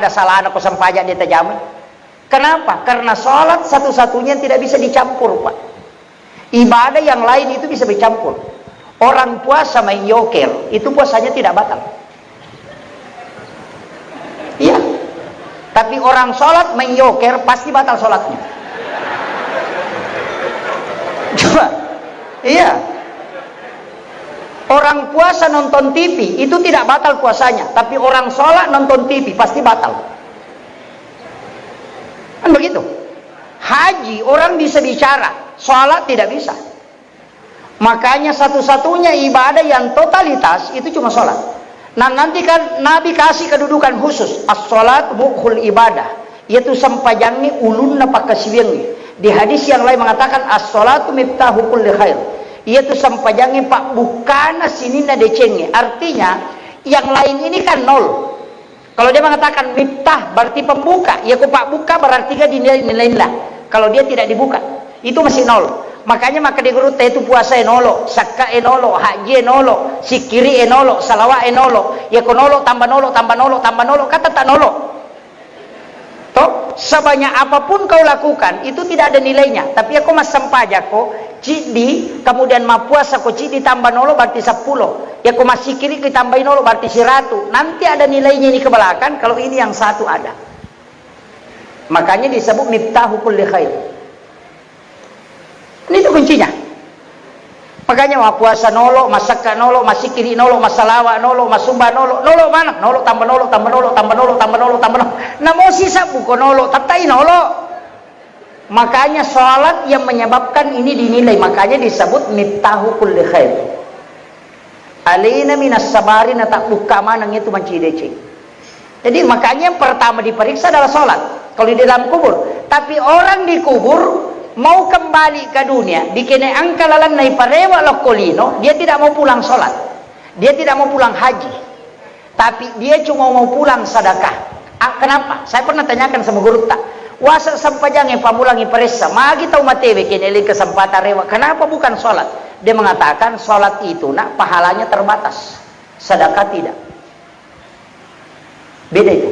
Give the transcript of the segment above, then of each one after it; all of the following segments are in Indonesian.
ada salah anak kosan pajak dia terjamin. Kenapa? Karena sholat satu-satunya yang tidak bisa dicampur, Pak. Ibadah yang lain itu bisa dicampur. Orang puasa main yoker, itu puasanya tidak batal. Iya. Tapi orang sholat main yoker, pasti batal sholatnya. Coba. Iya. Orang puasa nonton TV, itu tidak batal puasanya. Tapi orang sholat nonton TV, pasti batal. Kan begitu. Haji, orang bisa bicara. Sholat tidak bisa. Makanya satu-satunya ibadah yang totalitas itu cuma sholat. Nah nanti kan Nabi kasih kedudukan khusus. As-sholat mukhul ibadah. Yaitu sampajangi ulunna pakasibiangi. Di hadis yang lain mengatakan as-sholatu miftahu kulli khair. Yaitu sampajangi pak bukana sinina decenge. Artinya yang lain ini kan nol. Kalau dia mengatakan miftah berarti pembuka. Ya kok pak buka berarti kan dinilai lah. Kalau dia tidak dibuka, itu masih nol. Makanya maka di guru itu puasa enolo, zakka enolo, haji enolo, sikiri enolo, salawat enolo. Ya ko nolo tambah nolo tambah nolo tambah nolo, kata tak nolo. Toh sebanyak apapun kau lakukan itu tidak ada nilainya. Tapi aku mas sampaja ko cidi kemudian ma puasa ko cidi tambah nolo berarti 10. Ya ko mas sikiri ditambahin nolo berarti 100. Nanti ada nilainya ini ke belakang kalau ini yang satu ada. Makanya disebut miftahu kulli khair. Ini itu kuncinya. Makanya mau puasa nolo, masakka nolo, masikiri nolo, masalawa nolo, masumba nolo, nolo mana? Nolo tambah nolo, tambah nolo, tambah nolo, tambah nolo, tambah nolo. Namo sisa buko nolo, tatai nolo. Makanya sholat yang menyebabkan ini dinilai. Makanya disebut miftahu kulli khair. Alaina minas sabarina tak buka manang itu mancidece. Jadi makanya yang pertama diperiksa adalah sholat. Kalau di dalam kubur. Tapi orang di kubur mau kembali ke dunia, dikene angkalalan nai parewa lokolino, dia tidak mau pulang sholat, dia tidak mau pulang haji, tapi dia cuma mau pulang sedekah. Kenapa? Saya pernah tanyakan sama guru tak, wasa sampajange pamulangi peresa, magi tau matewe kene li kesempatan rewa, kenapa bukan sholat? Dia mengatakan sholat itu nak pahalanya terbatas, sedekah tidak. Beda itu.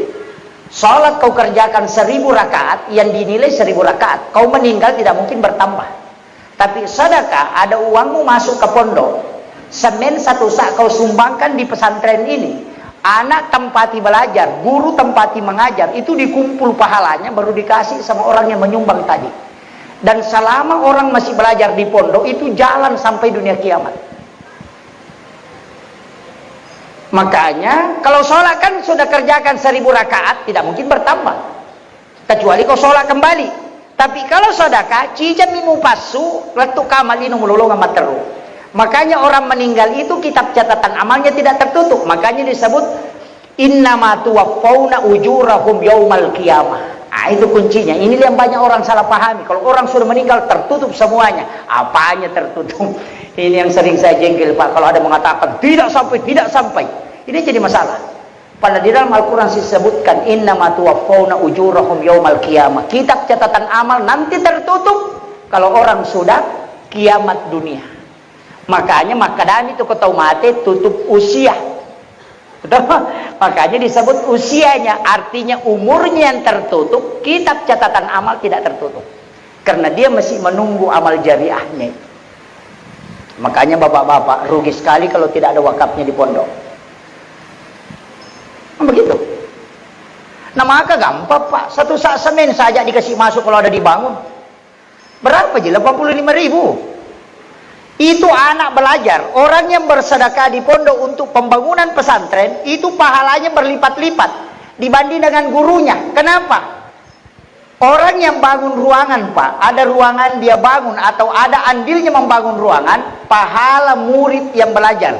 Sholat kau kerjakan 1000 rakaat, yang dinilai 1000 rakaat. Kau meninggal tidak mungkin bertambah. Tapi sedekah, ada uangmu masuk ke pondok, semen satu sak kau sumbangkan di pesantren ini. Anak tempati belajar, guru tempati mengajar, itu dikumpul pahalanya baru dikasih sama orang yang menyumbang tadi. Dan selama orang masih belajar di pondok, itu jalan sampai dunia kiamat. Makanya kalau sholat kan sudah kerjakan 1000 rakaat, tidak mungkin bertambah kecuali kau sholat kembali. Tapi kalau sedekah cijan mimu pasu letu kamalinu mululung amat teru. Makanya orang meninggal itu kitab catatan amalnya tidak tertutup. Makanya disebut innama tuwaffawna ujurahum yaumal qiyamah. Itu kuncinya. Ini yang banyak orang salah pahami. Kalau orang sudah meninggal tertutup semuanya. Apanya tertutup? Ini yang sering saya jengkel, Pak. Kalau ada mengatakan tidak sampai, tidak sampai, ini jadi masalah. Pada di dalam Al-Quran disebutkan innama tuwaffawna ujurahum yaumal qiyamah. Kitab catatan amal nanti tertutup kalau orang sudah kiamat dunia. Makanya makadami itu kau mati tutup usia. Betul? Makanya disebut usianya, artinya umurnya yang tertutup. Kitab catatan amal tidak tertutup karena dia masih menunggu amal jariahnya. Makanya bapak-bapak rugi sekali kalau tidak ada wakafnya di pondok. Begitu. Nah maka gampang Pak, satu sak semen saja dikasih masuk kalau ada dibangun. Berapa je? 85.000. Itu anak belajar. Orang yang bersedekah di pondok untuk pembangunan pesantren, itu pahalanya berlipat-lipat dibanding dengan gurunya. Kenapa? Orang yang bangun ruangan Pak, ada ruangan dia bangun atau ada andilnya membangun ruangan, pahala murid yang belajar,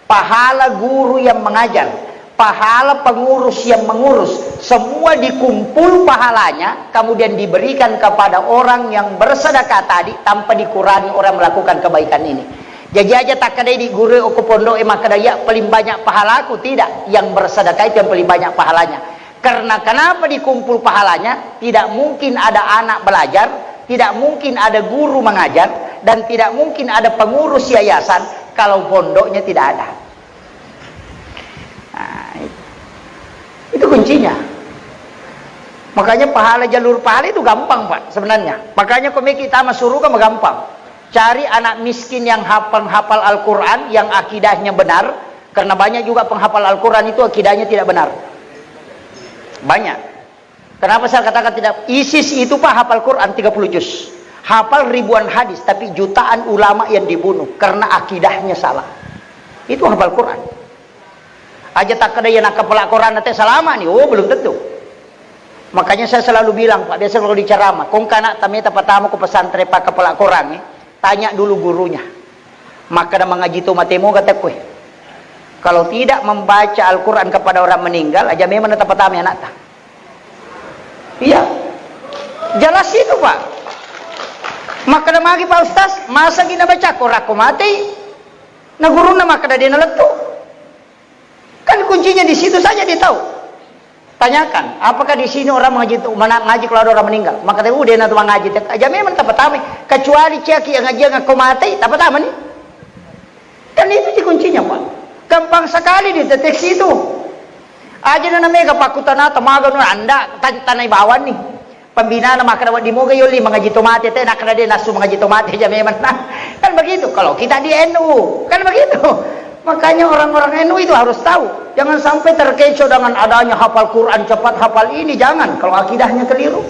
pahala guru yang mengajar, pahala pengurus yang mengurus, semua dikumpul pahalanya, kemudian diberikan kepada orang yang bersedekah tadi tanpa dikurangi orang melakukan kebaikan ini. Jadi aja tak kadai di guru ke pondok maka daya paling banyak pahalaku, tidak, yang bersedekah itu yang paling banyak pahalanya. Karena kenapa dikumpul pahalanya? Tidak mungkin ada anak belajar, tidak mungkin ada guru mengajar, dan tidak mungkin ada pengurus yayasan kalau pondoknya tidak ada. Nah, itu kuncinya. Makanya pahala jalur pahala itu gampang Pak sebenarnya. Makanya kita masuk surga gampang. Cari anak miskin yang hafal Al-Quran, yang akidahnya benar. Karena banyak juga penghafal Al-Quran itu akidahnya tidak benar. Banyak. Kenapa saya katakan tidak? ISIS itu Pak hafal Quran 30 juz. Hafal ribuan hadis, tapi jutaan ulama yang dibunuh karena akidahnya salah. Itu hafal Quran. Aja tak ada yang nak kepala Quran nanti selama nih. Oh, belum tentu. Makanya saya selalu bilang Pak, biasa kalau diceramah, kong kanak tamita pertama ke pesantren Pak kepala Quran tanya dulu gurunya. Maka dah mengaji tu matemu kata kue. Kalau tidak membaca Al-Quran kepada orang meninggal, aja memang tetap pertama anak tak. Iya, jelas itu Pak. Maka dah magi Pak Ustaz, masa kita baca Quran aku mati, nah guru nama kada dia naletu. Kan kuncinya di situ saja dia tahu. Tanyakan, apakah di sini orang ngaji kalau ada orang meninggal? Maka dia udah nanti mengaji. Aja memang tak pertama, kecuali ceki yang ngaji yang aku mati, tak pertama nih. Kan itu kuncinya Pak. Gampang sekali dideteksi itu. Aja na mega pakutana tamaga no anda tanay bawan nih. Pembina na makarawa di moga yuli mengaji tomate teh nak dia nasu mengaji tomate aja memang. Nah, kan begitu. Kalau kita di NU, kan begitu. Makanya orang-orang NU itu harus tahu. Jangan sampai terkecoh dengan adanya hafal Quran cepat hafal ini, jangan kalau akidahnya keliru.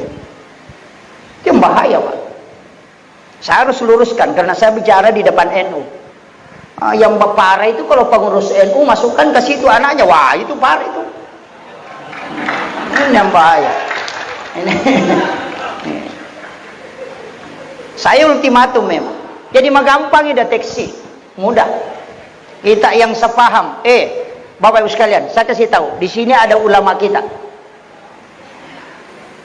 Itu yang bahaya, Pak. Saya harus luruskan karena saya bicara di depan NU. Yang parah itu kalau pengurus NU masukkan ke situ anaknya, wah itu parah itu. Ini yang bahaya. Ini. Saya ultimatum memang. Jadi gampang deteksi, mudah. Kita yang sepaham, Bapak Ibu sekalian, saya kasih tahu, di sini ada ulama kita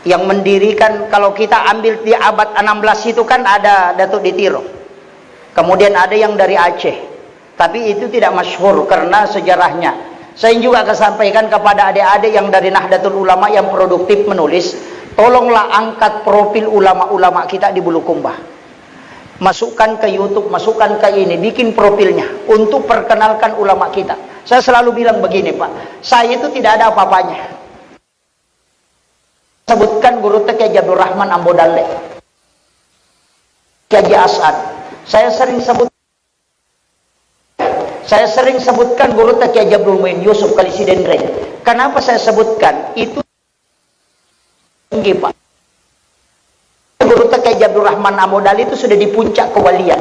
yang mendirikan. Kalau kita ambil di abad 16 itu kan ada Datuk Ditiro. Kemudian ada yang dari Aceh. Tapi itu tidak masyhur karena sejarahnya. Saya juga akan sampaikan kepada adik-adik yang dari Nahdlatul Ulama yang produktif menulis, tolonglah angkat profil ulama-ulama kita di Bulukumba. Masukkan ke YouTube, masukkan ke ini, bikin profilnya untuk perkenalkan ulama kita. Saya selalu bilang begini Pak, saya itu tidak ada apa-apanya. Sebutkan guru Kiai Abdul Rahman Ambodalle, Kiai As'ad. Saya sering sebutkan guru Kiai Abdul Muin Yusuf Kalisidendren. Kenapa saya sebutkan? Itu tinggi Pak. Guru Kiai Abdul Rahman Amodali itu sudah di puncak kewalian.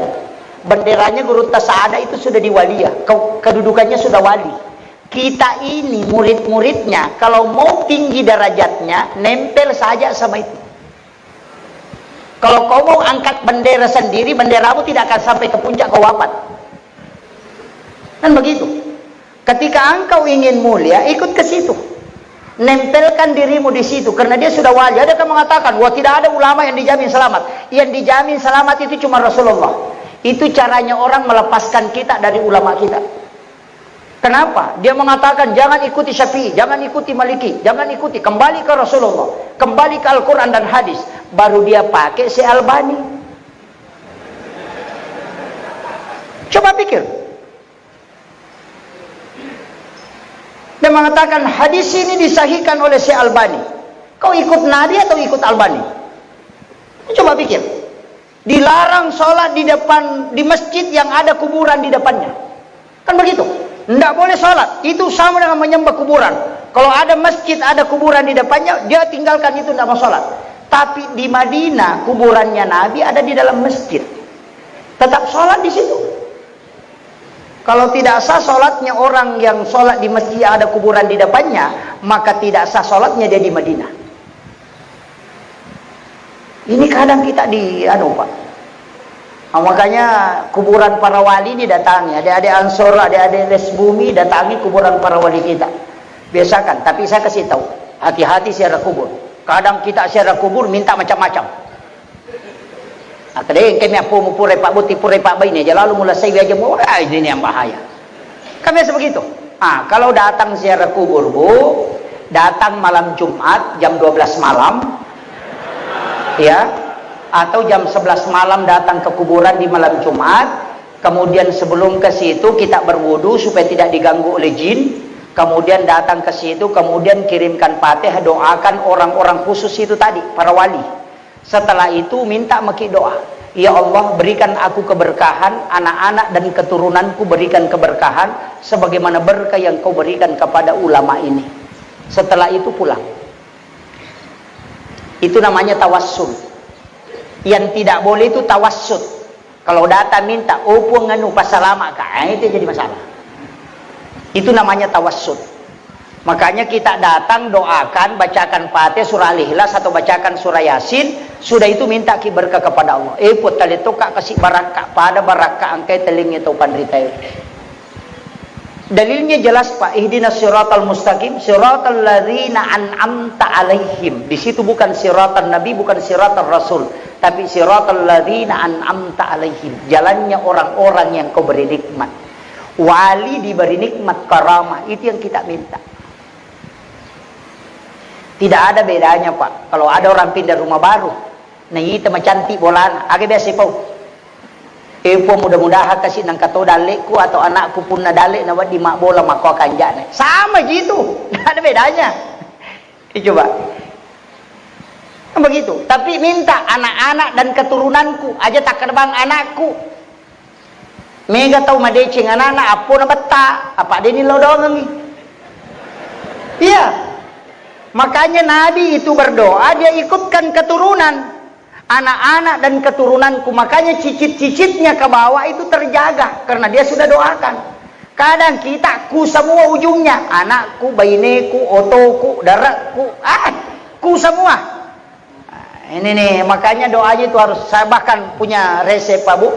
Benderanya Guru Saada itu sudah di walia, kedudukannya sudah wali. Kita ini murid-muridnya kalau mau tinggi derajatnya nempel saja sama itu. Kalau kau mau angkat bendera sendiri, benderamu tidak akan sampai ke puncak kau wafat. Kan begitu. Ketika engkau ingin mulia, ikut ke situ. Nempelkan dirimu di situ karena dia sudah wali. Ada yang mengatakan, wah tidak ada ulama yang dijamin selamat. Yang dijamin selamat itu cuma Rasulullah. Itu caranya orang melepaskan kita dari ulama kita. Kenapa? Dia mengatakan jangan ikuti Syafi'i, jangan ikuti Maliki, jangan ikuti, kembali ke Rasulullah, kembali ke Al-Quran dan hadis. Baru dia pakai si Albani. Coba pikir. Dia mengatakan hadis ini disahihkan oleh Syekh Albani. Kau ikut Nabi atau ikut Albani? Coba pikir. Dilarang sholat di depan, di masjid yang ada kuburan di depannya. Kan begitu. Tidak boleh sholat. Itu sama dengan menyembah kuburan. Kalau ada masjid, ada kuburan di depannya, dia tinggalkan itu, tidak mau sholat. Tapi di Madinah, kuburannya Nabi ada di dalam masjid. Tetap sholat di situ. Kalau tidak sah sholatnya orang yang sholat di masjid yang ada kuburan di depannya, maka tidak sah sholatnya dia di Madinah. Ini kadang kita Pak. Makanya kuburan para wali didatangi. Adik-adik Ansor, adik-adik Les Bumi datangi kuburan para wali kita. Biasakan, tapi saya kasih tahu, hati-hati ziarah kubur. Kadang kita ziarah kubur minta macam-macam. Kadang kami apa mau pura Pak Buti pura Pak Bayi aja lalu mulai saya aja mau ini yang bahaya. Kan biasa begitu. Kalau datang ziarah kubur Bu, datang malam Jumat jam 12 malam, ya, atau jam 11 malam datang ke kuburan di malam Jumat. Kemudian sebelum ke situ kita berwudu supaya tidak diganggu oleh jin. kemudian datang ke situ, kemudian kirimkan Fatihah, doakan orang-orang khusus itu tadi, para wali. Setelah itu minta maki doa, ya Allah berikan aku keberkahan, anak-anak dan keturunanku berikan keberkahan sebagaimana berkah yang kau berikan kepada ulama ini. Setelah itu pulang. Itu namanya tawassul. Yang tidak boleh itu tawassut. Kalau datang minta opo nganu pasalama ka, itu jadi masalah. Itu namanya tawassut. Makanya kita datang doakan, bacakan Fatihah, surah Al-Ikhlas atau bacakan surah Yasin, sudah itu minta ki berkah kepada Allah. Put tali toka kasih barakah pada barakah angkai telingnya tau pandritai. Dalilnya jelas Pak, ihdinas siratal mustaqim, siratal ladzina an'amta alaihim. Di situ bukan siratal nabi, bukan siratal rasul, tapi siratal ladzina an'amta alaihim. Jalannya orang-orang yang kau beri nikmat. Wali diberi nikmat karamah, itu yang kita minta. Tidak ada bedanya Pak. Kalau ada orang pindah rumah baru, nah itu cantik bolan, agak biasa pau. Po mudah-mudahan kasih nang kato dalekku atau anakku pun na dalek na di mak bola mak ko akan jane. Sama gitu, tidak ada bedanya. Coba. Begitu. Tapi minta anak-anak dan keturunanku aja tak kerbang anakku. Mega tahu madecing anak-anak apa na bata, apa dia ni lodong ni. Iya. Makanya Nabi itu berdoa, dia ikutkan keturunan. Anak-anak dan keturunanku, makanya cicit-cicitnya ke bawah itu terjaga karena dia sudah doakan. Kadang kita ku semua ujungnya, anakku, bayineku, otoku, darahku, ku semua. Ini nih, makanya doanya itu harus, saya bahkan punya resep Pak Bu.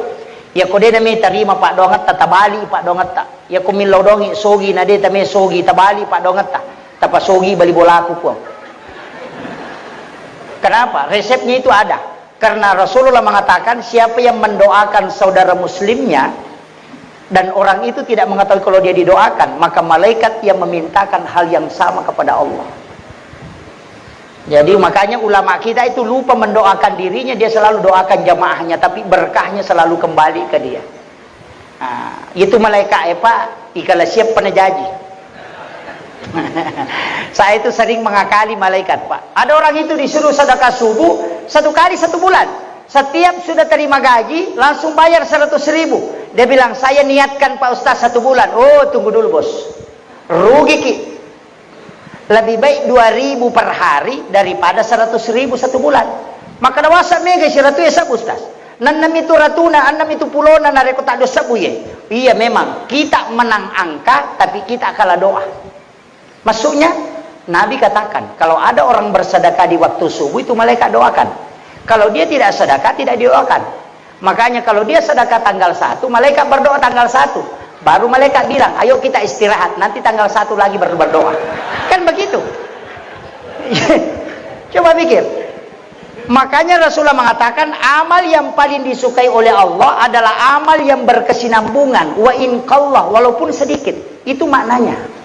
Ya ko dia nami terima Pak dongat tabali Pak dongat ta. Ya ko milodongi sogi na dia tami sogi tabali Pak dongat ta. Tapa sogi bali bola aku po. Kenapa? Resepnya itu ada. Karena Rasulullah mengatakan siapa yang mendoakan saudara muslimnya dan orang itu tidak mengetahui kalau dia didoakan, maka malaikat yang memintakan hal yang sama kepada Allah. Jadi makanya ulama kita itu lupa mendoakan dirinya, dia selalu doakan jamaahnya, tapi berkahnya selalu kembali ke dia. Nah, itu malaikat Pak, ikala siap penejaji. Saya itu sering mengakali malaikat Pak. Ada orang itu disuruh sedekah subuh 1 kali 1 bulan. Setiap sudah terima gaji langsung bayar 100.000. Dia bilang saya niatkan Pak Ustaz 1 bulan. Oh tunggu dulu bos, rugi ki. Lebih baik 2.000 per hari daripada 100.000 1 bulan. Maka dawasa mega si ratu ya sabu Ustaz. Nanam itu ratuna, anam itu pulona nareko tak dosa buye. Iya memang kita menang angka tapi kita kalah doa. Maksudnya Nabi katakan kalau ada orang bersedekah di waktu subuh itu malaikat doakan. Kalau dia tidak sedekah tidak didoakan. Makanya kalau dia sedekah tanggal 1, malaikat berdoa tanggal 1. Baru malaikat bilang, ayo kita istirahat, nanti tanggal 1 lagi baru berdoa. Kan begitu. Coba pikir. Makanya Rasulullah mengatakan amal yang paling disukai oleh Allah adalah amal yang berkesinambungan. Wa in qallah, walaupun sedikit. Itu maknanya.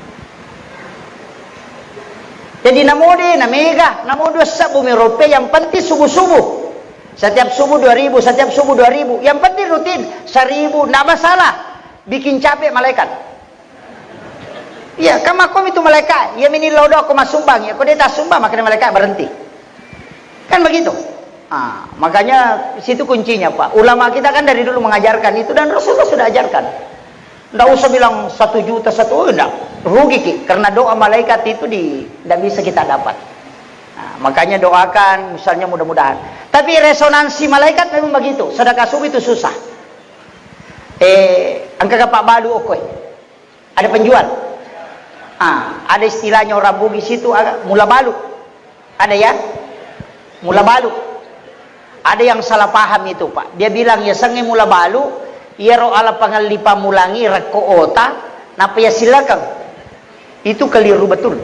Jadi namode, namega, namodo sabu mirope, yang penting subuh-subuh. Setiap subuh 2.000, setiap subuh 2.000. Yang penting rutin 1.000, tidak masalah. Bikin capek malaikat. Iya, kamakom itu malaikat. Ya mini lodo aku mas sumbang. Ya kau dia tak sumbang, makanya malaikat berhenti. Kan begitu. Makanya situ kuncinya Pak. Ulama kita kan dari dulu mengajarkan itu dan Rasulullah sudah ajarkan. Tidak usah bilang 1 juta enggak. Rugi ki. Karena doa malaikat itu tidak bisa kita dapat. Makanya doakan misalnya mudah-mudahan. Tapi resonansi malaikat memang begitu. Sedekah subuh itu susah. Angka Pak Balu okoy. Ada penjual. Ada istilahnya orang Bugis itu mula balu. Ada ya? Mula balu. Ada yang salah paham itu Pak. Dia bilang ya sange mula balu, ya ro ala pangalipa mulangi reko ota, napa ya silakan. Itu keliru betul.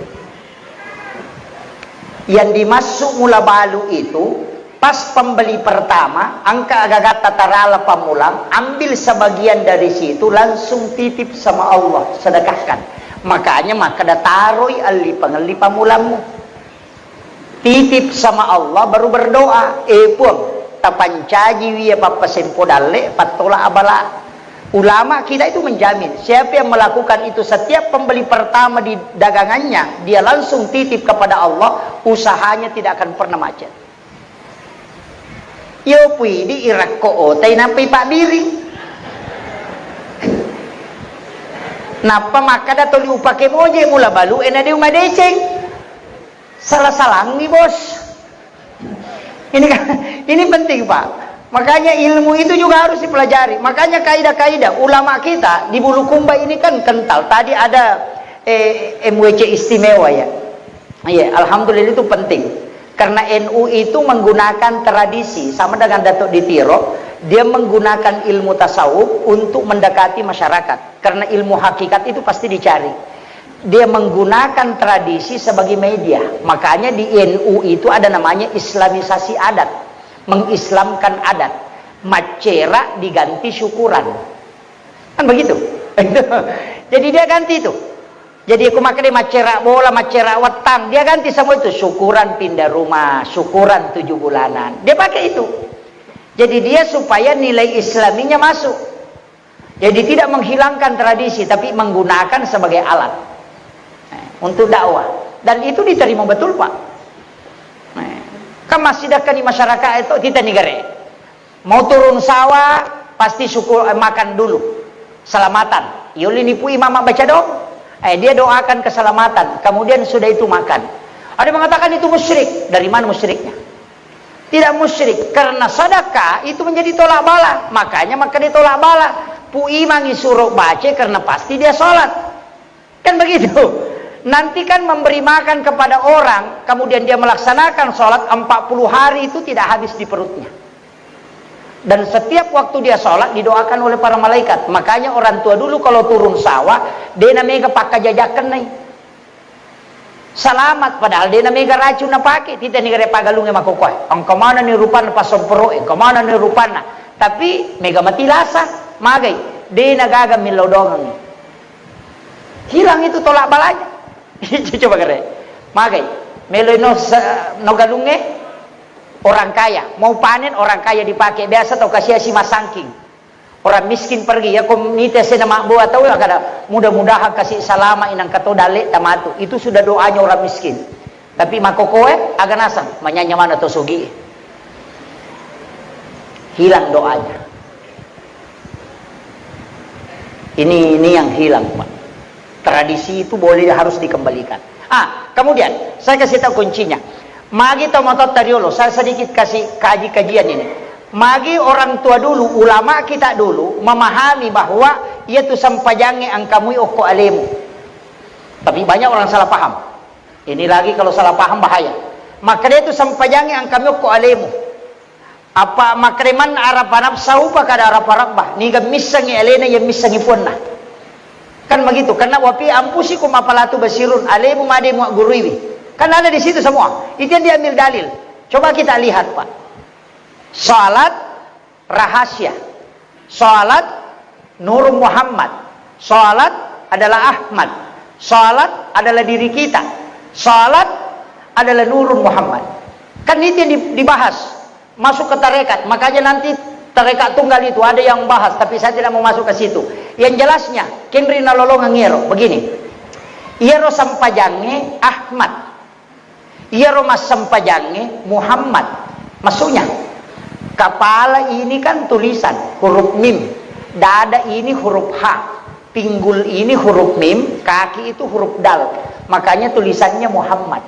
Yang dimasuk mula balu itu pas pembeli pertama, angka agak tatarala pamulang, ambil sebagian dari situ, langsung titip sama Allah, sedekahkan. Makanya maka dataroi ali pangeli pamulangmu. Titip sama Allah baru berdoa. Puang tapancaji wiya papasempo dalle patola abala. Ulama kita itu menjamin siapa yang melakukan itu, setiap pembeli pertama di dagangannya dia langsung titip kepada Allah, usahanya tidak akan pernah macet. Yo pui di Irak ko otai nampai pak diri. Napa maka dato liupake moje mula balu enade umadeceng. Salah-salang nih bos. Ini kan, ini penting Pak. Makanya ilmu itu juga harus dipelajari. Makanya kaidah-kaidah ulama kita di Bulukumba ini kan kental. Tadi ada MWC istimewa ya. Iya, alhamdulillah itu penting. Karena NU itu menggunakan tradisi sama dengan Datuk Ditiro, dia menggunakan ilmu tasawuf untuk mendekati masyarakat. Karena ilmu hakikat itu pasti dicari. Dia menggunakan tradisi sebagai media. Makanya di NU itu ada namanya islamisasi adat. Mengislamkan adat. Macera diganti syukuran. Kan begitu. Jadi dia ganti itu. Jadi aku makan macera bola, macera wetang, dia ganti semua itu. Syukuran pindah rumah, syukuran 7 bulanan. Dia pakai itu. Jadi dia supaya nilai islaminya masuk. Jadi tidak menghilangkan tradisi, tapi menggunakan sebagai alat untuk dakwah. Dan itu diterima betul Pak. Kan masih dekat di masyarakat itu kita negara. Mau turun sawah pasti syukur makan dulu. Selamatan. Yuli nipu imam baca doa. Dia doakan keselamatan. Kemudian sudah itu makan. Ada yang mengatakan itu musyrik. Dari mana musyriknya? Tidak musyrik. Karena sedekah itu menjadi tolak bala. Makanya makan ditolak bala. Pu imam disuruh baca karena pasti dia sholat. Kan begitu. Nanti kan memberi makan kepada orang, kemudian dia melaksanakan sholat 40 hari itu tidak habis di perutnya. Dan setiap waktu dia sholat didoakan oleh para malaikat. Makanya orang tua dulu kalau turun sawah, dia namanya pakai jajakan nih. Selamat, padahal dia namanya racun na pakai. Tidak negara pagalungnya makokoi. Ang kemana nih rupana pasompro, kemana nih rupana. Tapi mega mati lasa, magai. Dia nagaga milodongan. Hilang itu tolak balanya. Coba kere, magai, meloi no galunge orang kaya, mau panen orang kaya dipakai biasa atau kasih si masangking, orang miskin pergi ya komunitas nama buat tahu ya kada mudah-mudahan kasih salama inang kato dale tamatu itu sudah doanya orang miskin, tapi makokoe agak nasang, manyanya mana to sugi, hilang doanya, ini yang hilang Pak. Tradisi itu boleh harus dikembalikan. Kemudian saya kasih tahu kuncinya. Magi tomatot tadiolo, saya sedikit kasih kajian ini. Magi orang tua dulu, ulama kita dulu memahami bahwa ia tu sampajange angkamui oko alemu. Tapi banyak orang salah paham. Ini lagi kalau salah paham bahaya. Maka dia tu sampajange angkamui oko alemu. Apa makreman arapanap saupa kada araparabah. Niga misangi elena yang misangi punna. Kan begitu, karena wapi ampusikum apalatu basirun alemu made mu guruiwi. Kan ada di situ semua. Itu yang diambil dalil. Coba kita lihat, Pak. Salat rahasia. Salat Nur Muhammad. Salat adalah Ahmad. Salat adalah diri kita. Salat adalah Nur Muhammad. Kan itu yang dibahas. Masuk ke tarekat. Makanya nanti tarekat tunggal itu ada yang bahas, tapi saya tidak mau masuk ke situ. Yang jelasnya, kenri nalolong ngero begini. Iero sampajange Ahmad. Iero mas sampajange Muhammad. Maksudnya, kepala ini kan tulisan huruf mim, dada ini huruf H, pinggul ini huruf mim, kaki itu huruf dal. Makanya tulisannya Muhammad.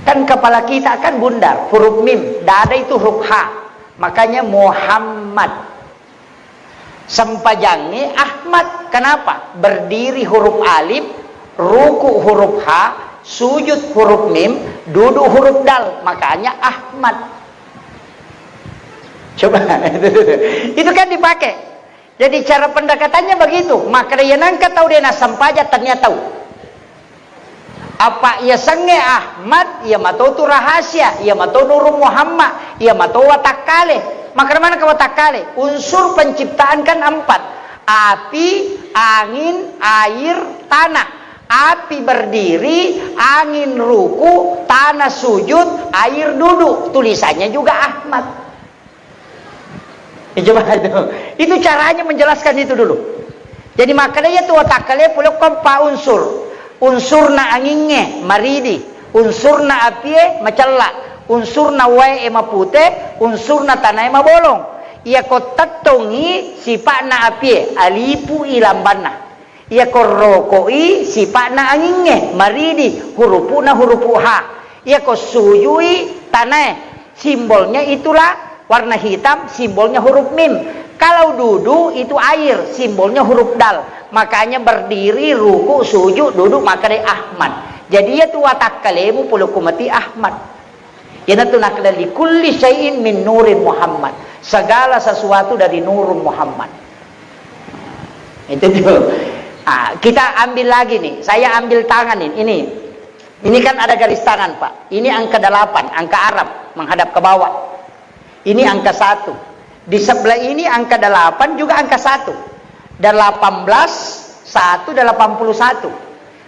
Kan kepala kita kan bundar, huruf mim, dada itu huruf H. Makanya Muhammad. Sampajangnya Ahmad. Kenapa? Berdiri huruf alif, ruku huruf H, sujud huruf mim, duduk huruf dal. Makanya Ahmad. Coba. Itu kan dipakai. Jadi cara pendekatannya begitu. Maka dia nangka tahu dia sampaja ternyata tahu. Apa ia sange Ahmad, ia matau tu rahasia, ia matau Nur Muhammad, ia matau watakale. Maka mana ke watakale? Unsur penciptaan kan 4. Api, angin, air, tanah. Api berdiri, angin ruku, tanah sujud, air duduk. Tulisannya juga Ahmad. Coba itu. Itu caranya menjelaskan itu dulu. Jadi makanya tu watakale pulok kompa unsur. Unsurna anginge maridi, unsurna apie macalla, unsurna wae mapute, unsurna tanai mabolong. Ia ko tatongi sipakna apie alipu ilambana. Ia ko rokoi sipakna anginge maridi, hurupuna hurupu ha. Ia ko suyui tanai, simbolnya itulah warna hitam, simbolnya huruf mim. Kalau dudu itu air, simbolnya huruf dal. Makanya berdiri, ruku, sujud, duduk maka dari Ahmad. Jadi ya tu watak kalemu pulukumati Ahmad. Yana tu nakla li kulli syai'in min nurin Muhammad. Segala sesuatu dari nurun Muhammad. Itu tuh. Kita ambil lagi nih. Saya ambil tangan ini. Ini kan ada garis tangan, Pak. Ini angka 8, angka Arab menghadap ke bawah. Ini angka 1. Di sebelah ini angka 8 juga angka 1. Dan 18, 1 dan 81.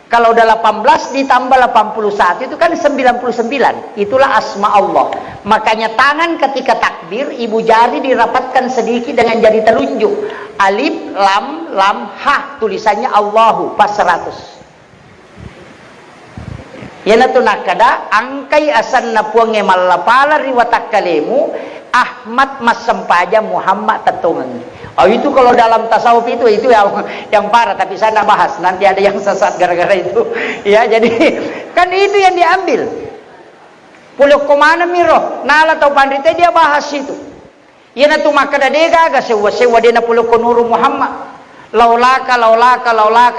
Kalau udah 18 ditambah 81 itu kan 99. Itulah asma Allah. Makanya tangan ketika takbir, ibu jari dirapatkan sedikit dengan jari telunjuk. Alif, lam, lam, ha. Tulisannya Allahu pas 100. Yana tu nakada angkai asan na puange malapala riwatak kalemu Ahmad masempaja Muhammad tatungan. Itu kalau dalam tasawuf itu yang parah, tapi saya nak bahas, nanti ada yang sesat gara-gara itu. Ya, jadi kan itu yang diambil. Puluk komana miro, nala atau pandite dia bahas itu. Yana tu makada dega ga sewa dena puluk nuru Muhammad. Laulaka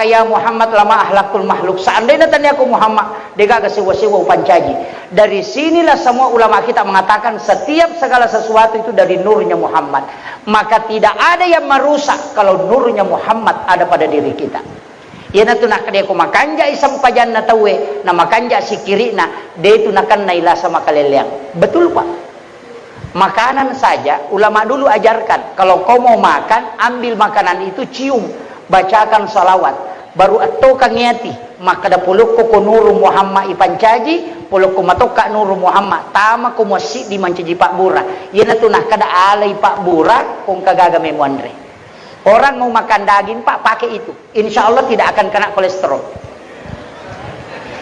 ya Muhammad lama ahlakul makhluk. Seandainya tanya aku Muhammad, dega ga sewa pancaji. Dari sinilah semua ulama kita mengatakan setiap segala sesuatu itu dari nurnya Muhammad. Maka tidak ada yang merusak kalau nurnya Muhammad ada pada diri kita. Yana tu nak dia ko makanja isam pajan na tawe, na makanja si kiri na, dia tu nakan naila sama kaleliang. Betul Pak? Makanan saja ulama dulu ajarkan, kalau kau mau makan ambil makanan itu cium, bacakan salawat, baru atau kangiati maka da puluk ko nuru Muhammad ipancaji puluk ko matoka nuru Muhammad tama ko mosi di mancaji Pak Bura. Yana tu nak kada alai Pak Bura kung kagaga memuandre. Orang mau makan daging Pak pakai itu, insya Allah tidak akan kena kolesterol.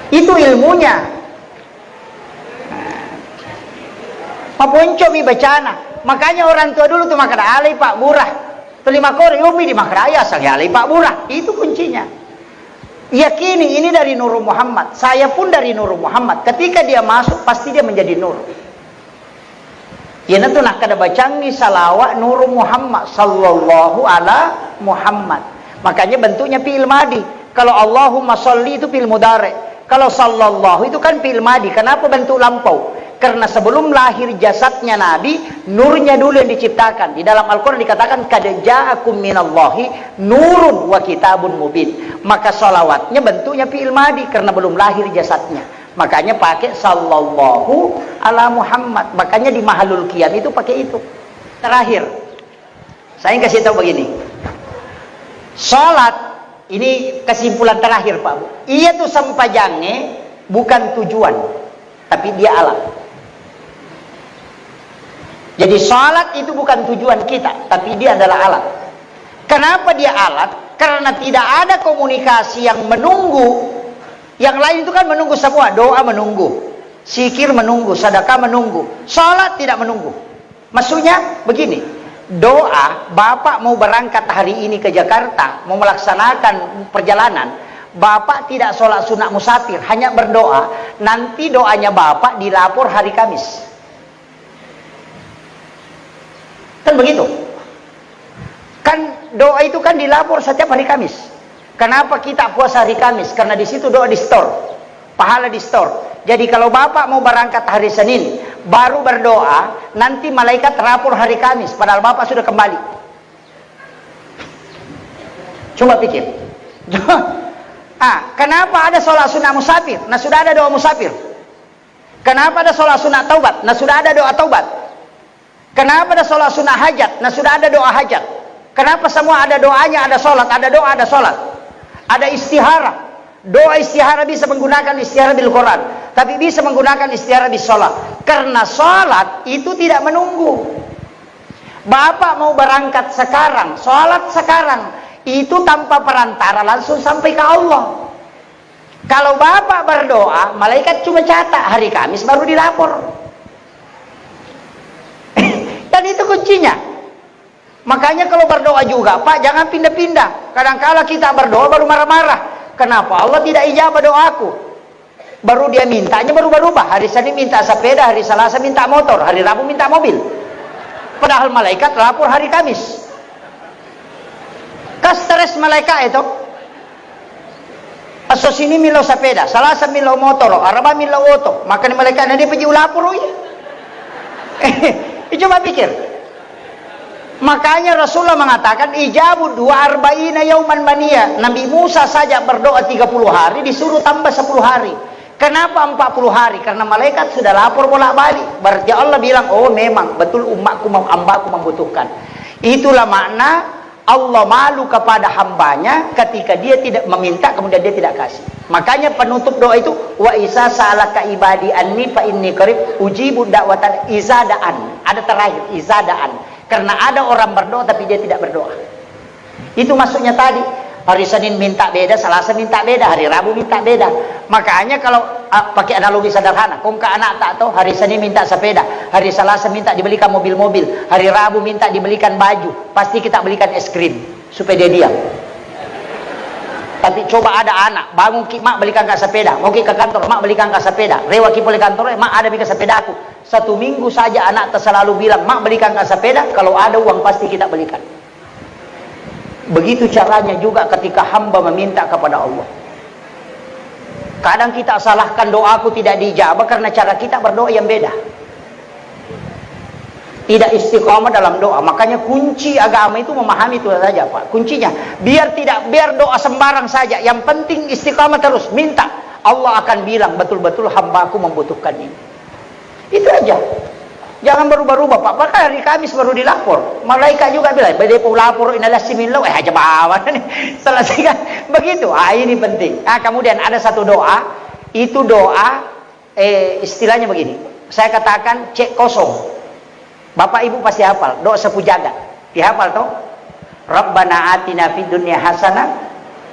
Itu ilmunya. Mapunco mi bacana. Makanya orang tua dulu tuh makan alai Pak Burah. Terima kori umi di makan ayah sang alai Pak Burah. Itu kuncinya. Yakini ini dari Nur Muhammad. Saya pun dari Nur Muhammad. Ketika dia masuk pasti dia menjadi nur. Ya nanti nak kada bacangi salawat Nur Muhammad sallallahu ala Muhammad. Makanya bentuknya fi'il madi. Kalau Allahumma sholli itu fi'il mudhari'. Kalau sallallahu itu kan fi'il madi. Kenapa bentuk lampau? Karena sebelum lahir jasadnya Nabi, nurnya dulu yang diciptakan. Di dalam Al-Quran dikatakan kad ja'akum minallahi nurun wa kitabun mubin. Maka salawatnya bentuknya fi'il madi karena belum lahir jasadnya. Makanya pakai sallallahu ala Muhammad. Makanya di mahalul qiyam itu pakai itu. Terakhir, saya kasih tahu begini. Salat ini kesimpulan terakhir Pak Bu. Iya tuh sampajangnya bukan tujuan, tapi dia alat. Jadi salat itu bukan tujuan kita, tapi dia adalah alat. Kenapa dia alat? Karena tidak ada komunikasi yang menunggu. Yang lain itu kan menunggu semua. Doa menunggu, zikir menunggu, sedekah menunggu. Salat tidak menunggu. Maksudnya begini, doa, Bapak mau berangkat hari ini ke Jakarta, mau melaksanakan perjalanan, Bapak tidak sholat sunat musafir, hanya berdoa. Nanti doanya Bapak dilapor hari Kamis. Kan begitu. Kan doa itu kan dilapor setiap hari Kamis. Kenapa kita puasa hari Kamis? Karena di situ doa di store, pahala di store. Jadi kalau Bapak mau berangkat hari Senin, baru berdoa, nanti malaikat rapor hari Kamis, padahal Bapak sudah kembali. Coba pikir. Kenapa ada sholat sunnah musafir? Nah sudah ada doa musafir. Kenapa ada sholat sunnah taubat? Nah sudah ada doa taubat. Kenapa ada sholat sunnah hajat? Nah sudah ada doa hajat. Kenapa semua ada doanya, ada sholat, ada doa, ada sholat. Ada istihara. Doa istihara bisa menggunakan istihara bil Quran, tapi bisa menggunakan istihara di sholat. Karena sholat itu tidak menunggu. Bapak mau berangkat sekarang, sholat sekarang, itu tanpa perantara langsung sampai ke Allah. Kalau Bapak berdoa, malaikat cuma catat, hari Kamis baru dilapor. Dan itu kuncinya. Makanya kalau berdoa juga, Pak, jangan pindah-pindah. Kadang-kala kita berdoa baru marah-marah. Kenapa Allah tidak ijabah doaku? Baru dia mintanya baru berubah. Hari Senin minta sepeda, hari Selasa minta motor, hari Rabu minta mobil. Padahal malaikat lapor hari Kamis. Stres malaikat itu. Aso sini milau sepeda, Selasa milau motor, Araba milau oto. Maka malaikat nanti pergi lapor ya. Coba pikir. Makanya Rasulullah mengatakan ijabu 240 yauman mania. Nabi Musa saja berdoa 30 hari disuruh tambah 10 hari. Kenapa 40 hari? Karena malaikat sudah lapor bolak-balik. Berarti Allah bilang, oh memang betul umatku, hambaku membutuhkan. Itulah makna Allah malu kepada hambanya ketika dia tidak meminta kemudian dia tidak kasih. Makanya penutup doa itu wa isa sa'alaka ibadi anni fa inni qarib ujibu da'watan izadaan. Ada terakhir izadaan. Karena ada orang berdoa tapi dia tidak berdoa. Itu maksudnya tadi. Hari Senin minta beda, Selasa minta beda, hari Rabu minta beda. Makanya kalau pakai analogi sederhana, kong ke anak tak tahu, hari Senin minta sepeda, hari Selasa minta dibelikan mobil-mobil, hari Rabu minta dibelikan baju, pasti kita belikan es krim supaya dia diam. Tapi coba ada anak bangun ki mak belikan ke sepeda, mau ke kantor mak belikan ke sepeda, lewat ki boleh kantor mak ada belikan sepeda aku. 1 minggu saja anak selalu bilang mak belikan ke sepeda, kalau ada uang pasti kita belikan. Begitu caranya juga ketika hamba meminta kepada Allah. Kadang kita salahkan doaku tidak dijabah karena cara kita berdoa yang beda. Tidak istiqamah dalam doa. Makanya kunci agama itu memahami itu saja, Pak. Kuncinya biar doa sembarang saja. Yang penting istiqamah terus minta. Allah akan bilang betul-betul hambaku membutuhkan ini. Itu aja. Jangan berubah-ubah, Pak. Maka hari Kamis baru dilapor. Malaikat juga bilang, "Bedepo lapor inalah simillah." Aja bawa nih. Selesaikan. Begitu. Ini penting. Kemudian ada satu doa. Itu doa istilahnya begini. Saya katakan cek kosong. Bapak Ibu pasti hafal. Doa sapu jagat. Dihafal toh? Rabbana atina fid dunya hasanah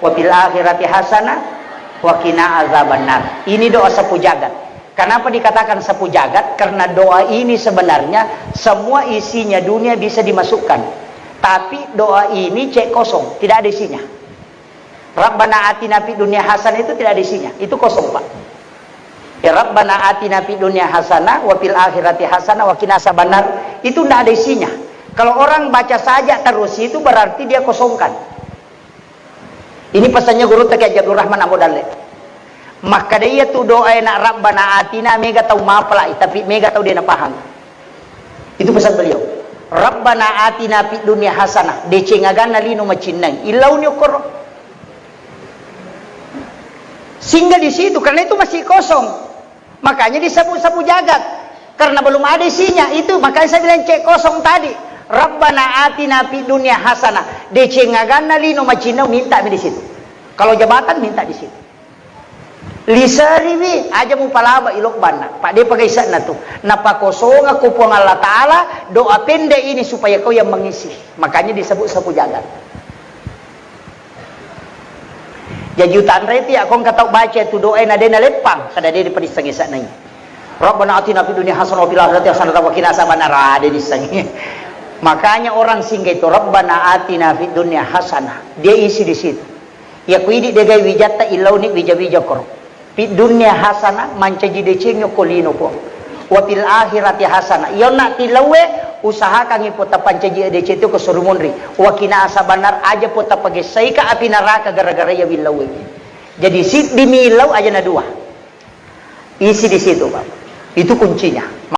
wa fil akhirati hasanah wa qina azabannar. Ini doa sapu jagat. Kenapa dikatakan sapu jagat? Karena doa ini sebenarnya semua isinya dunia bisa dimasukkan. Tapi doa ini cek kosong, tidak ada isinya. Rabbana atina fid dunya hasanah itu tidak ada isinya, itu kosong, Pak. Ya Rabbana atina fid dunya hasanah wa fil akhirati hasanah wa qina azabannar, itu tidak ada isinya. Kalau orang baca saja terus itu berarti dia kosongkan. Ini pesannya guru Taqi Abdul Rahman Abu Dalil. Maka dia tu doa nak Rabbana atina mega tahu mapala tapi mega tahu dia nak paham. Itu pesan beliau. Rabbana atina fid dunya hasanah decengaganna lino macinang ilau nyokor. Sehingga di situ karena itu masih kosong. Makanya disapu-sapu jagat karena belum ada isinya itu. Makanya saya bilang cek kosong tadi. Rabbana atina fid dunya hasanah decengaganna lino macinang minta di situ. Kalau jabatan minta di situ. Lisariwi aja mu palaba ilok bana. Pak dia pakai sana tuh. Napa kosong aku puang Allah Ta'ala doa pendek ini supaya kau yang mengisi. Makanya disebut sapu jagat. Jadi utandra itu ya kau kata baca itu doa nadena lepang. Kada dia diperisang sana ini. Rabbana atina fid dunya hasanah wa fil akhirati hasanah wa qina azabannar. Ada di sana. Makanya orang singgah itu Rabbana atina fid dunya hasanah. Dia isi di situ. Ya kuidi degai wijata ilau ni wija-wija kor. Fid dunya hasanah mancaji decengyo kolino po. Wa fil akhirati hasanah. Yo nak tilawe usahakan ipota pancaji dece itu ke surumunri. Wa qina azabannar aja pota pagesai ka api neraka gara-gara ya bilawe. Jadi sit dimilau aja na dua. Isi di situ, Pak. Itu kuncinya.